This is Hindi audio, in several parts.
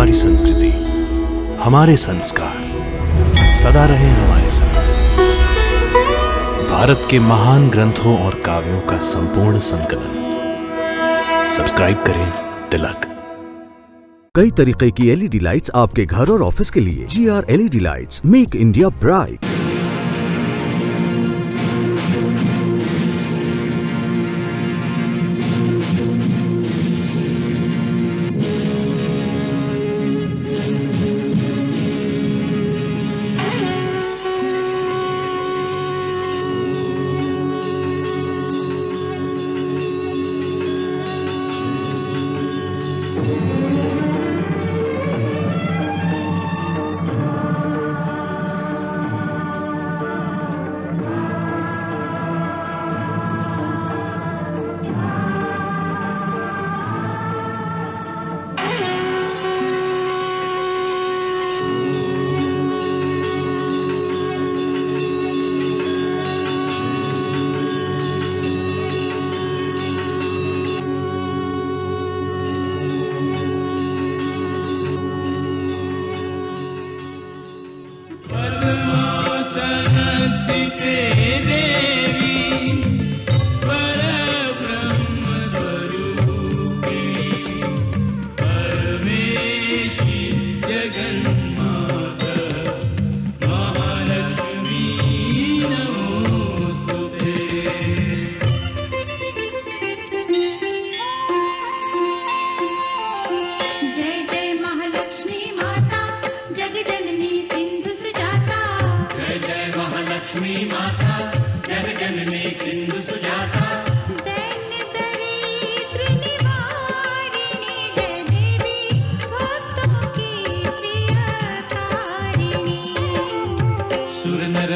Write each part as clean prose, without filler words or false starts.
हमारी संस्कृति, हमारे संस्कार सदा रहे हमारे साथ। भारत के महान ग्रंथों और काव्यों का संपूर्ण संकलन। सब्सक्राइब करें तिलक। कई तरीके की एलईडी लाइट्स आपके घर और ऑफिस के लिए। GR LED lights, make India bright.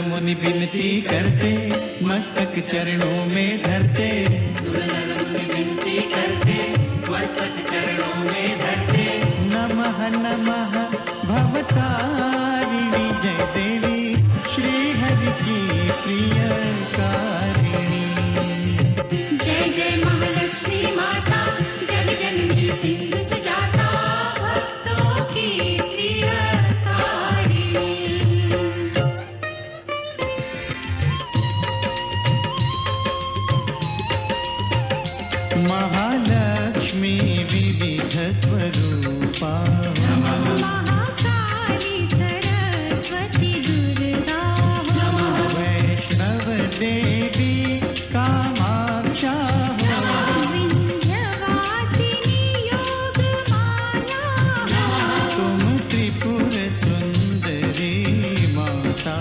मुनि विनती करते, मस्तक चरणों में धरते। मुनि विनती करते, मस्तक चरणों में धरते। नमः नमः भवतारिणी जय देवी, श्री हरि की प्रियकारिणी। जय जय महालक्ष्मी माता, जग जननी सिंधु सुजाता, भक्तों की प्रियकारिणी। महालक्ष्मी विविध स्वरूपा, महाकाली सरस्वती दुर्गा, वैष्णव देवी कामाक्षा, विंध्यवासिनी योगमाया, तुम त्रिपुर सुंदरी माता।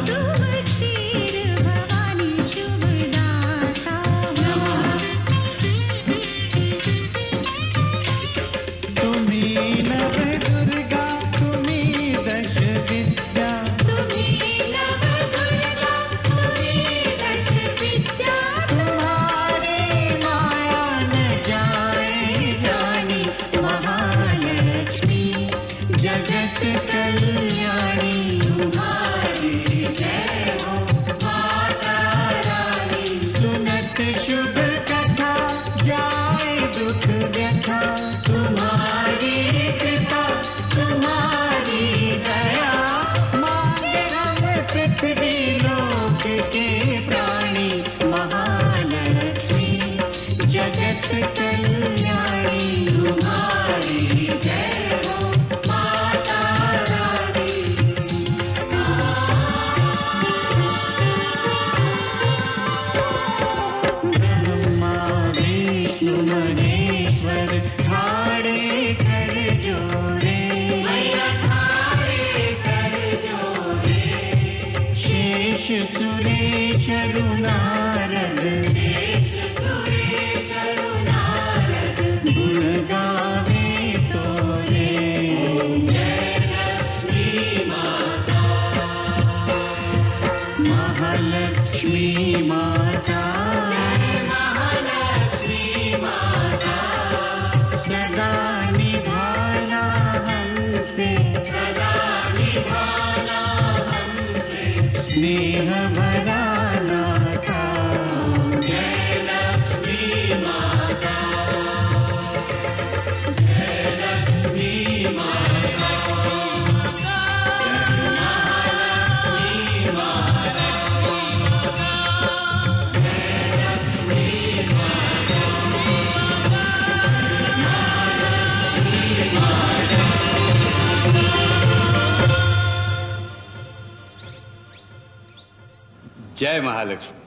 तुम क्षीर भवानी शुभदाता, तुम्ही नव दुर्गा, तुम्ही दश विद्या। तुम्ही नव दुर्गा, तुम्ही दश विद्या, तुम्हारी माया न जाए जानी, महालक्ष्मी जगत कल्याणी। सुनत शुभ कथा, जाए दुख व्यथा। तुम्हारी कृपा, तुम्हारी दया, मांगे हम पृथ्वी लोक के प्राणी। महालक्ष्मी जगत कल्याणी। तुम्हारी जय हो माता रानी। ब्रह्मा विष्णु महेश्वर, ठाड़े कर जोरे। शेष सुरेश नारद, गुण गावे तोरे। महालक्ष्मी माता, सदा निभाना हमसे, स्नेह भरा नाता। जय लक्ष्मी माता, जय लक्ष्मी जय महालक्ष्मी।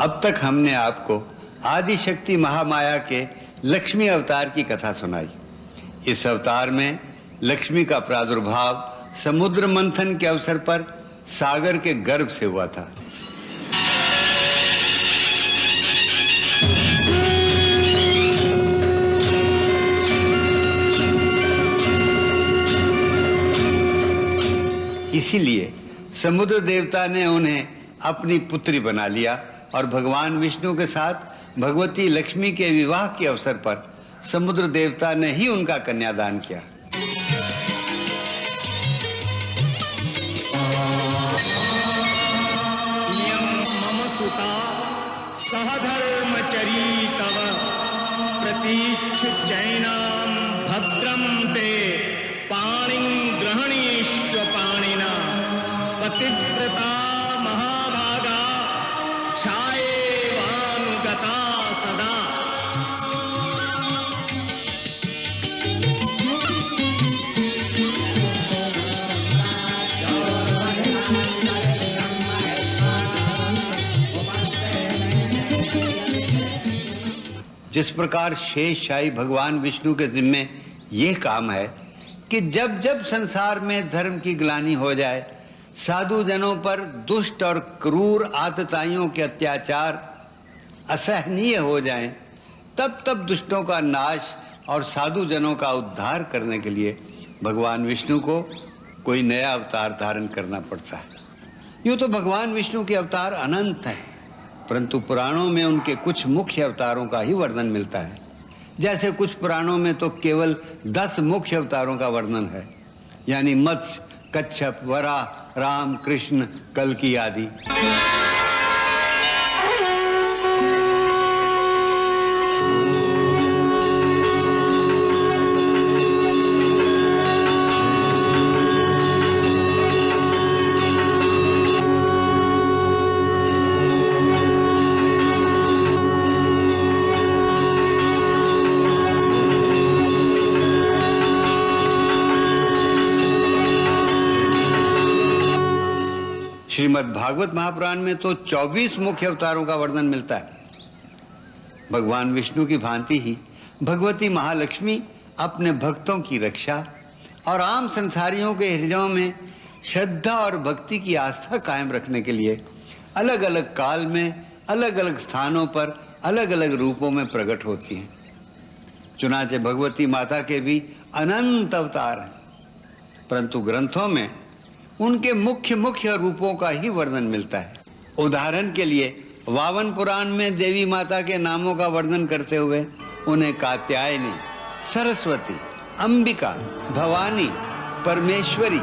अब तक हमने आपको आदिशक्ति महामाया के लक्ष्मी अवतार की कथा सुनाई। इस अवतार में लक्ष्मी का प्रादुर्भाव समुद्र मंथन के अवसर पर सागर के गर्भ से हुआ था। इसीलिए समुद्र देवता ने उन्हें अपनी पुत्री बना लिया और भगवान विष्णु के साथ भगवती लक्ष्मी के विवाह के अवसर पर समुद्र देवता ने ही उनका कन्यादान किया। मम सुता सहधर्मचरी तव प्रतीक्षुच्चैनां भद्रं ते पाणिं ग्रहणीष्व पाणिना पतिव्रता महाभागा छायेवानुगता सदा। जिस प्रकार शेषशाही भगवान विष्णु के जिम्मे ये काम है कि जब जब संसार में धर्म की ग्लानि हो जाए, साधु जनों पर दुष्ट और क्रूर आतताइयों के अत्याचार असहनीय हो जाएं, तब तब दुष्टों का नाश और साधु जनों का उद्धार करने के लिए भगवान विष्णु को कोई नया अवतार धारण करना पड़ता है। यूँ तो भगवान विष्णु के अवतार अनंत हैं, परंतु पुराणों में उनके कुछ मुख्य अवतारों का ही वर्णन मिलता है। जैसे कुछ पुराणों में तो केवल 10 मुख्य अवतारों का वर्णन है, यानी मत्स्य, कच्छप, वराह, राम, कृष्ण, कल्कि आदि। श्रीमद् भागवत महापुराण में तो 24 मुख्य अवतारों का वर्णन मिलता है। भगवान विष्णु की भांति ही भगवती महालक्ष्मी अपने भक्तों की रक्षा और आम संसारियों के हृदयों में श्रद्धा और भक्ति की आस्था कायम रखने के लिए अलग अलग काल में अलग अलग स्थानों पर अलग अलग रूपों में प्रकट होती हैं। चुनाचे भगवती माता के भी अनंत अवतार हैं, परंतु ग्रंथों में उनके मुख्य मुख्य रूपों का ही वर्णन मिलता है। उदाहरण के लिए वावन पुराण में देवी माता के नामों का वर्णन करते हुए उन्हें कात्यायनी, सरस्वती, अंबिका, भवानी, परमेश्वरी,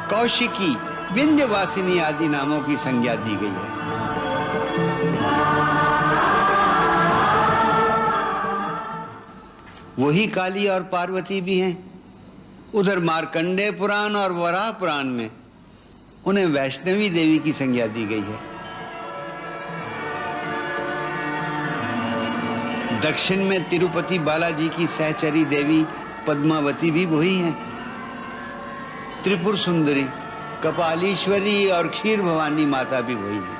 कौशिकी, विंध्यवासिनी आदि नामों की संज्ञा दी गई है। वही काली और पार्वती भी हैं। उधर मार्कंडेय पुराण और वराह पुराण में उन्हें वैष्णवी देवी की संज्ञा दी गई है। दक्षिण में तिरुपति बालाजी की सहचरी देवी पद्मावती भी वही हैं। त्रिपुर सुंदरी, कपालीश्वरी और क्षीर भवानी माता भी वही हैं।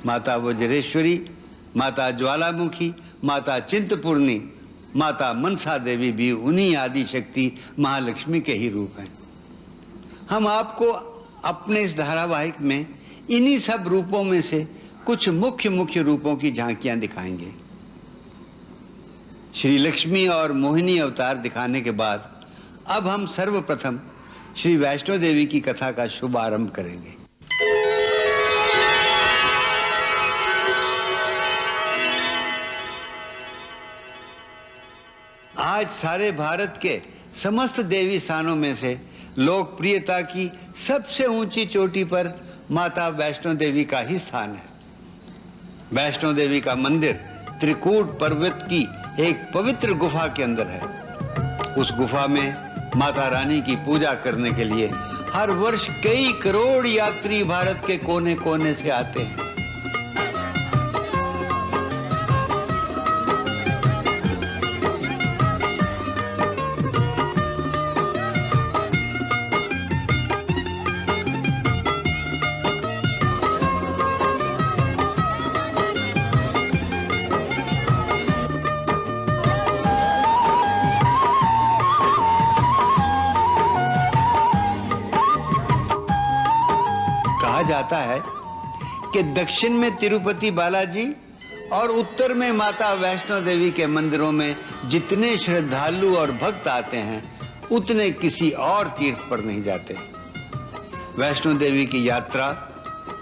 माता वज्रेश्वरी, माता ज्वालामुखी, माता चिंतपूर्णी, माता मनसा देवी भी उन्हीं आदि शक्ति महालक्ष्मी के ही रूप हैं। हम आपको अपने इस धारावाहिक में इन्हीं सब रूपों में से कुछ मुख्य मुख्य रूपों की झांकियां दिखाएंगे। श्री लक्ष्मी और मोहिनी अवतार दिखाने के बाद अब हम सर्वप्रथम श्री वैष्णो देवी की कथा का शुभारंभ करेंगे। आज सारे भारत के समस्त देवी स्थानों में से लोकप्रियता की सबसे ऊंची चोटी पर माता वैष्णो देवी का ही स्थान है। वैष्णो देवी का मंदिर त्रिकूट पर्वत की एक पवित्र गुफा के अंदर है। उस गुफा में माता रानी की पूजा करने के लिए हर वर्ष कई करोड़ यात्री भारत के कोने कोने से आते हैं। कहलाता है कि दक्षिण में तिरुपति बालाजी और उत्तर में माता वैष्णो देवी के मंदिरों में जितने श्रद्धालु और भक्त आते हैं उतने किसी और तीर्थ पर नहीं जाते। वैष्णो देवी की यात्रा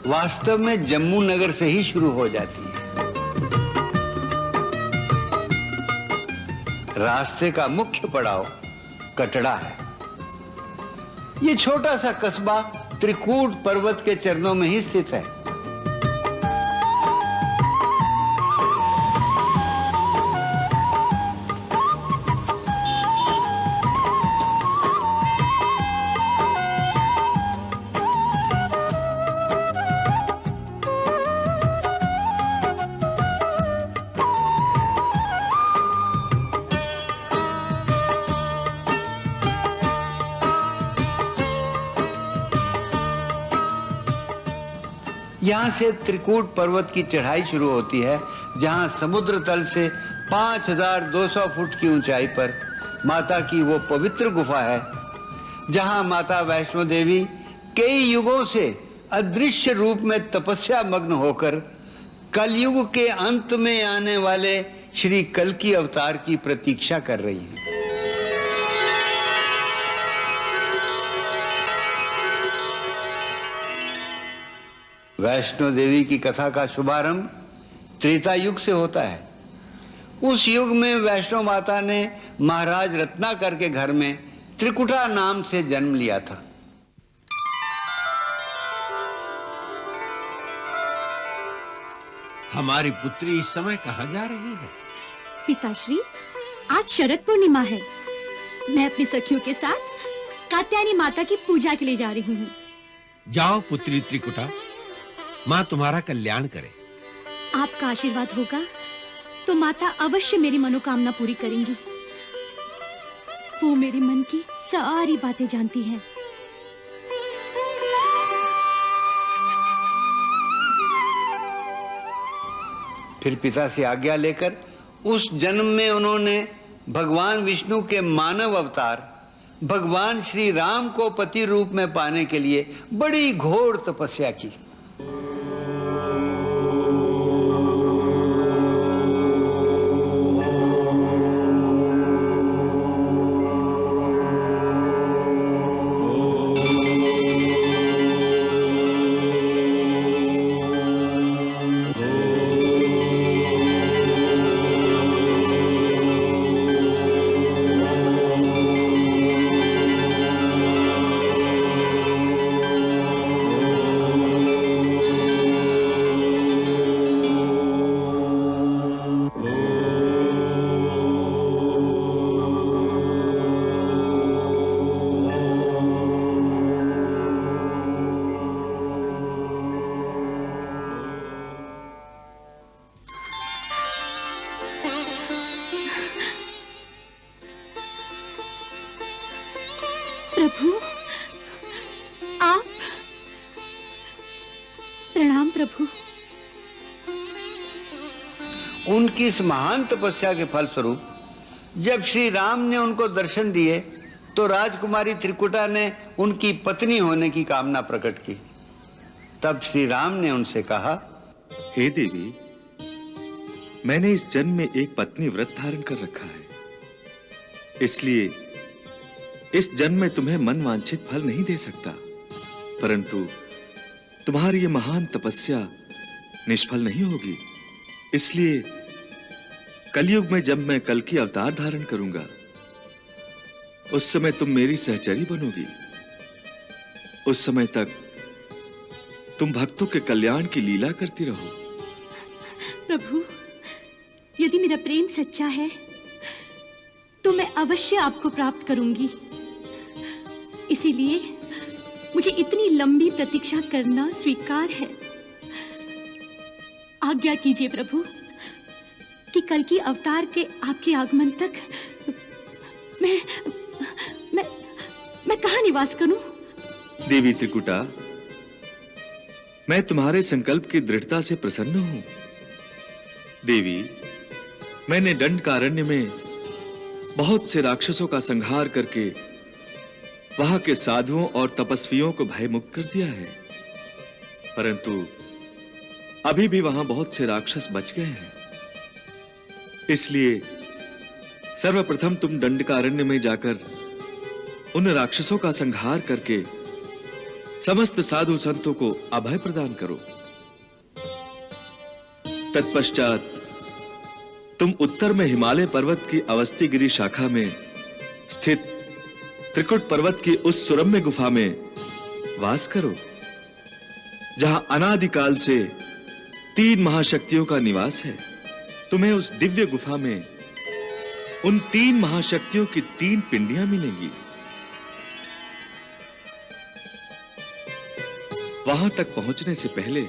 वास्तव में जम्मू नगर से ही शुरू हो जाती है। रास्ते का मुख्य पड़ाव कटड़ा है। ये छोटा सा कस्बा त्रिकूट पर्वत के चरणों में ही स्थित है। यहाँ से त्रिकूट पर्वत की चढ़ाई शुरू होती है, जहाँ समुद्र तल से 5200 फुट की ऊंचाई पर माता की वो पवित्र गुफा है, जहाँ माता वैष्णो देवी कई युगों से अदृश्य रूप में तपस्या मग्न होकर कलयुग के अंत में आने वाले श्री कल्कि अवतार की प्रतीक्षा कर रही हैं। वैष्णो देवी की कथा का शुभारंभ त्रेता युग से होता है। उस युग में वैष्णो माता ने महाराज रत्नाकर के घर में त्रिकुटा नाम से जन्म लिया था। हमारी पुत्री इस समय कहाँ जा रही है? पिताश्री, आज शरद पूर्णिमा है। मैं अपनी सखियों के साथ कात्यायनी माता की पूजा के लिए जा रही हूँ। जाओ पुत्री त्रिकुटा, माँ तुम्हारा कल्याण करे। आपका आशीर्वाद होगा तो माता अवश्य मेरी मनोकामना पूरी करेंगी। वो मेरे मन की सारी बातें जानती हैं। फिर पिता से आज्ञा लेकर उस जन्म में उन्होंने भगवान विष्णु के मानव अवतार भगवान श्री राम को पति रूप में पाने के लिए बड़ी घोर तपस्या की। प्रभु, आप? प्रणाम प्रभु। उनकी इस महान तपस्या के फलस्वरूप जब श्री राम ने उनको दर्शन दिए तो राजकुमारी त्रिकुटा ने उनकी पत्नी होने की कामना प्रकट की। तब श्री राम ने उनसे कहा, हे देवी, मैंने इस जन्म में एक पत्नी व्रत धारण कर रखा है, इसलिए इस जन्म में तुम्हें मन वांछित फल नहीं दे सकता, परंतु तुम्हारी ये महान तपस्या निष्फल नहीं होगी। इसलिए कलयुग में जब मैं कल्कि अवतार धारण करूंगा, उस समय तुम मेरी सहचरी बनोगी। उस समय तक तुम भक्तों के कल्याण की लीला करती रहो। प्रभु, यदि मेरा प्रेम सच्चा है तो मैं अवश्य आपको प्राप्त करूंगी। इसीलिए मुझे इतनी लंबी प्रतीक्षा करना स्वीकार है। आज्ञा कीजिए प्रभु कि कल की अवतार के आपके आगमन तक मैं कहाँ निवास करूं? देवी त्रिकुटा, मैं तुम्हारे संकल्प की दृढ़ता से प्रसन्न हूं। देवी, मैंने दंडकारण्य में बहुत से राक्षसों का संहार करके वहां के साधुओं और तपस्वियों को भयमुक्त कर दिया है। परंतु अभी भी वहां बहुत से राक्षस बच गए हैं। इसलिए सर्वप्रथम तुम दंडकारण्य में जाकर उन राक्षसों का संहार करके समस्त साधु संतों को अभय प्रदान करो। तत्पश्चात तुम उत्तर में हिमालय पर्वत की अवस्थिगिरी शाखा में स्थित त्रिकुट पर्वत की उस सुरम्य गुफा में वास करो, जहां अनादिकाल से 3 महाशक्तियों का निवास है। तुम्हें उस दिव्य गुफा में उन 3 महाशक्तियों की 3 पिंडियां मिलेंगी। वहां तक पहुंचने से पहले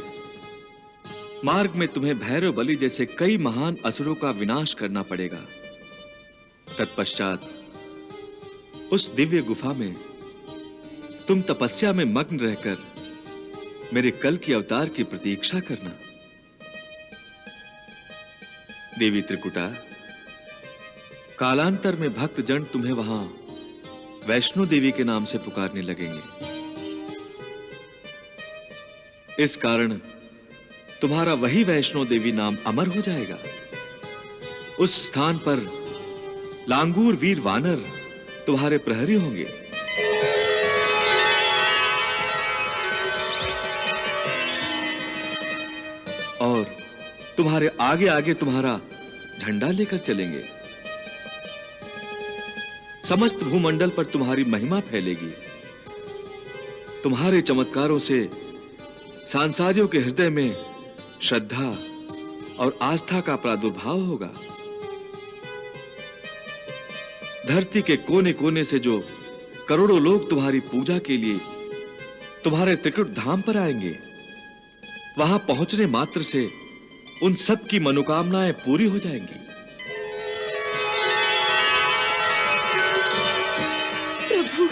मार्ग में तुम्हें भैरव बलि जैसे कई महान असुरों का विनाश करना पड़ेगा। तत्पश्चात उस दिव्य गुफा में तुम तपस्या में मग्न रहकर मेरे कल की अवतार की प्रतीक्षा करना। देवी त्रिकुटा, कालांतर में भक्त जन तुम्हें वहां वैष्णो देवी के नाम से पुकारने लगेंगे। इस कारण तुम्हारा वही वैष्णो देवी नाम अमर हो जाएगा। उस स्थान पर लांगूर वीर वानर तुम्हारे प्रहरी होंगे। और तुम्हारे आगे आगे तुम्हारा झंडा लेकर चलेंगे। समस्त भूमंडल पर तुम्हारी महिमा फैलेगी। तुम्हारे चमत्कारों से सांसारियों के हृदय में श्रद्धा और आस्था का प्रादुर्भाव होगा। धरती के कोने कोने से जो करोड़ों लोग तुम्हारी पूजा के लिए तुम्हारे त्रिकुट धाम पर आएंगे, वहां पहुंचने मात्र से उन सब की मनोकामनाएं पूरी हो जाएंगी। प्रभु,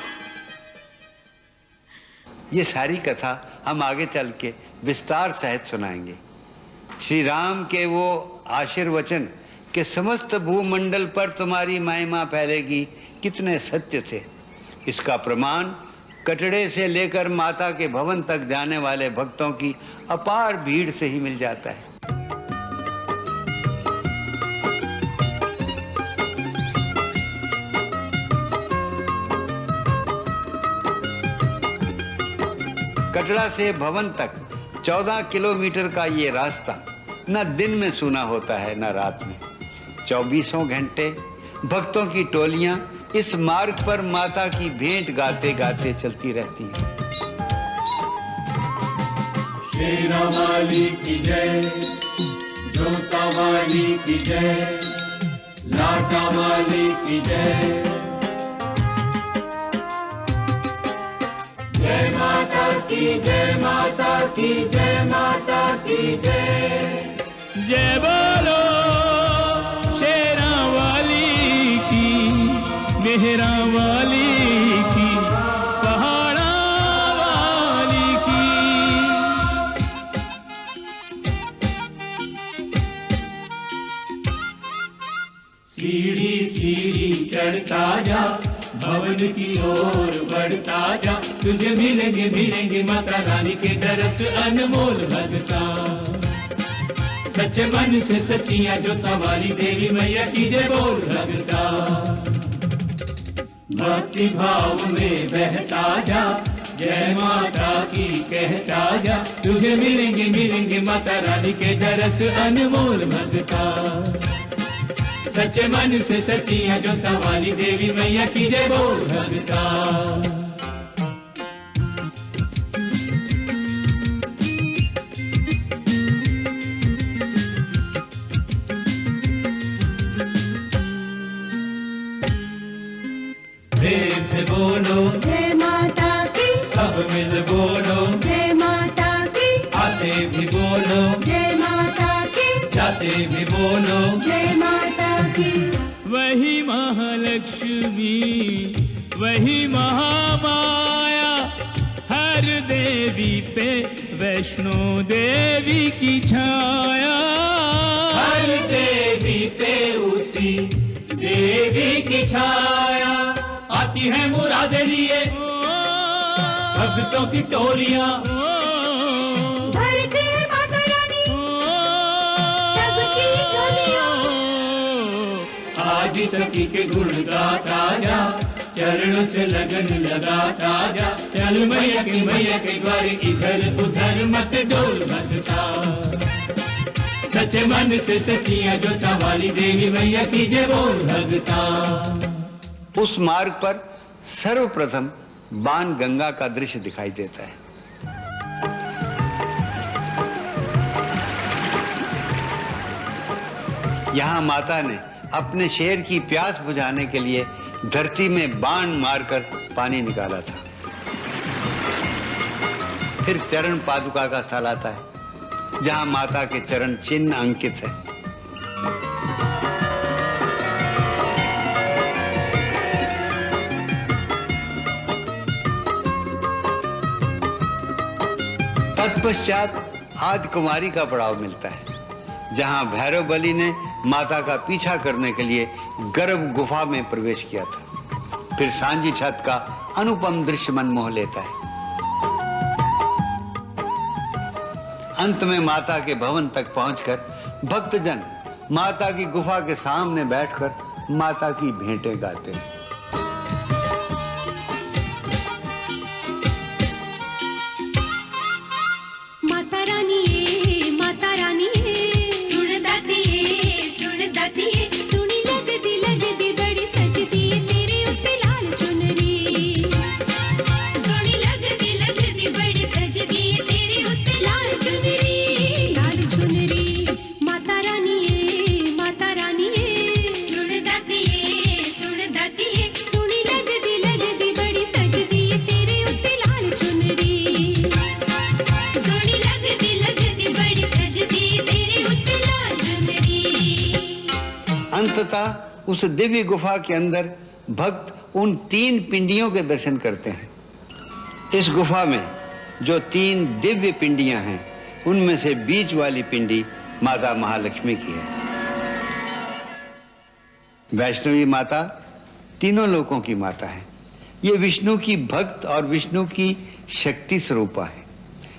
ये सारी कथा हम आगे चल के विस्तार सहित सुनाएंगे। श्री राम के वो आशीर्वचन कि समस्त भूमंडल पर तुम्हारी महिमा फैलेगी कितने सत्य थे, इसका प्रमाण कटड़े से लेकर माता के भवन तक जाने वाले भक्तों की अपार भीड़ से ही मिल जाता है। कटड़ा से भवन तक 14 किलोमीटर का ये रास्ता न दिन में सूना होता है न रात में। 24 घंटे भक्तों की टोलियां इस मार्ग पर माता की भेंट गाते गाते चलती रहती हैं। शेरा वाली की जय, जोता वाली की जय, लाटा वाली की जय। जय माता की जय, माता की जय, माता की जय। जय बोलो शेरा वाली की, मेहरा वाली की, पहाड़ा वाली की। सीढ़ी सीढ़ी चढ़ता जा, भवन की ओर बढ़ता जा, तुझे मिलेंगे मिलेंगे माता रानी के दरस अनमोल भगता। सच्चे मन से सच्चियां जोता वाली देवी मैया की जय बोल भगता। भक्ति भाव में बहता जा, जय माता की कहता जा, तुझे मिलेंगे मिलेंगे माता रानी के दरस अनमोल भगता। सच्चे मन से सच्चियां जोता वाली देवी मैया की जय बोल भगता। प्रेम से बोलो जय माता की, सब मिल बोलो जय माता की, आते भी बोलो जय माता की, जाते भी बोलो जय माता की। वही महालक्ष्मी वही महामाया, हर देवी पे वैष्णो देवी की छाया। हर देवी पे उसी देवी की छाया। आती है मुरादे लिए भक्तों की टोलियां, आदि सखी के गुण गाता जा, चरणों से लगन लगाता जा। चल मैया के द्वारे इधर उधर मत डोल भगता, सच्चे मन से सचिया जोता वाली देवी मैया की जय बोल भगता। उस मार्ग पर सर्वप्रथम बाण गंगा का दृश्य दिखाई देता है। यहाँ माता ने अपने शेर की प्यास बुझाने के लिए धरती में बाण मारकर पानी निकाला था। फिर चरण पादुका का स्थल आता है, जहाँ माता के चरण चिन्ह अंकित है। तत्पश्चात आदि कुमारी का पड़ाव मिलता है, जहां भैरव बलि ने माता का पीछा करने के लिए गर्भ गुफा में प्रवेश किया था। फिर सांझी छत का अनुपम दृश्य मन मोह लेता है। अंत में माता के भवन तक पहुंचकर भक्तजन माता की गुफा के सामने बैठकर माता की भेंटें गाते हैं। अंततः उस दिव्य गुफा के अंदर भक्त उन 3 पिंडियों के दर्शन करते हैं। इस गुफा में जो 3 दिव्य पिंडियां हैं, उनमें से बीच वाली पिंडी माता महालक्ष्मी की है। वैष्णवी माता तीनों लोकों की माता है। ये विष्णु की भक्त और विष्णु की शक्ति स्वरूपा है।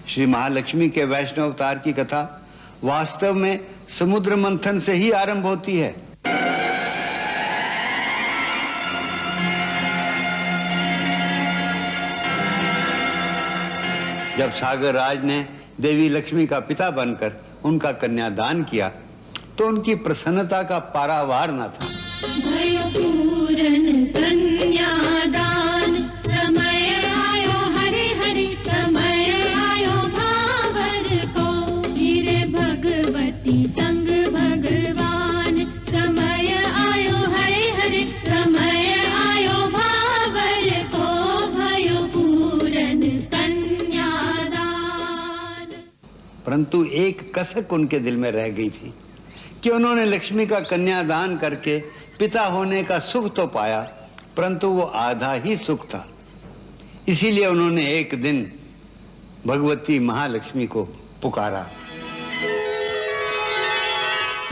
श्री महालक्ष्मी के वैष्णव अवतार की कथा वास्तव में समुद्र मंथन से ही आरंभ होती है। जब सागर राज ने देवी लक्ष्मी का पिता बनकर उनका कन्यादान किया, तो उनकी प्रसन्नता का पारावार न था। पूरन कन्यादान समय आयो, हरे हरे समय आयो, भावर को गिरे भगवती संग भगवान। समय आयो, हरे हरे समय आयो, भावर को भयो पूरन कन्यादान। परंतु एक कसक उनके दिल में रह गई थी कि उन्होंने लक्ष्मी का कन्यादान करके पिता होने का सुख तो पाया, परंतु वो आधा ही सुख था। इसीलिए उन्होंने एक दिन भगवती महालक्ष्मी को पुकारा।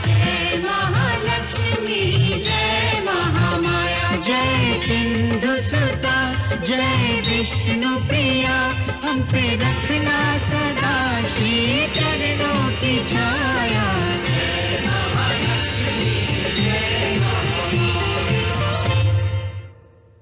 जय महालक्ष्मी, जय महामाया, जय सिंधु सुता, जय विष्णु प्रिया, हम पे रखना सदा श्री